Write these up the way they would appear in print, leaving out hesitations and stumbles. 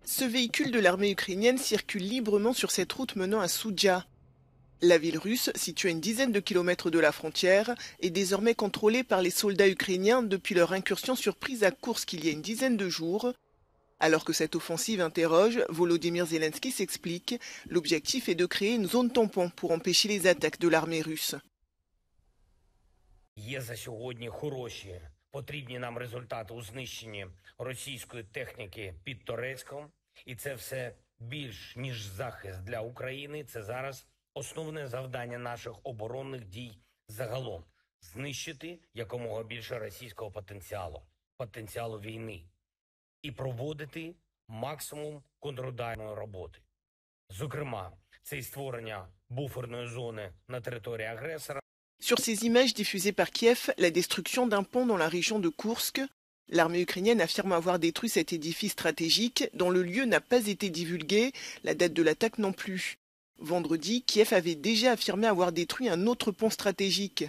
Ce véhicule de l'armée ukrainienne circule librement sur cette route menant à Soudja. La ville russe, située à une dizaine de kilomètres de la frontière, est désormais contrôlée par les soldats ukrainiens depuis leur incursion surprise à Koursk il y a une dizaine de jours. Alors que cette offensive interroge, Volodymyr Zelensky s'explique, l'objectif est de créer une zone tampon pour empêcher les attaques de l'armée russe. Є за сьогодні хороші, потрібні нам результати у знищенні російської техніки під Торецьком. І це все більш ніж захист для України. Це зараз основне завдання наших оборонних дій загалом. Знищити якомога більше російського потенціалу війни. І проводити максимум контрударної роботи. Зокрема, це і створення буферної зони на території агресора. Sur ces images diffusées par Kiev, la destruction d'un pont dans la région de Koursk, l'armée ukrainienne affirme avoir détruit cet édifice stratégique dont le lieu n'a pas été divulgué, la date de l'attaque non plus. Vendredi, Kiev avait déjà affirmé avoir détruit un autre pont stratégique.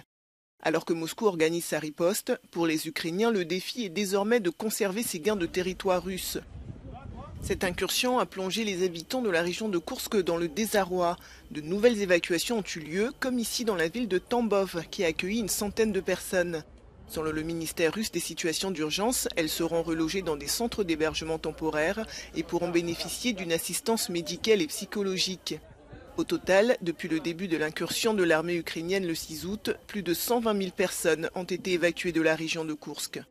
Alors que Moscou organise sa riposte, pour les Ukrainiens, le défi est désormais de conserver ces gains de territoire russe. Cette incursion a plongé les habitants de la région de Koursk dans le désarroi. De nouvelles évacuations ont eu lieu, comme ici dans la ville de Tambov, qui a accueilli une centaine de personnes. Selon le ministère russe des situations d'urgence, elles seront relogées dans des centres d'hébergement temporaires et pourront bénéficier d'une assistance médicale et psychologique. Au total, depuis le début de l'incursion de l'armée ukrainienne le 6 août, plus de 120 000 personnes ont été évacuées de la région de Koursk.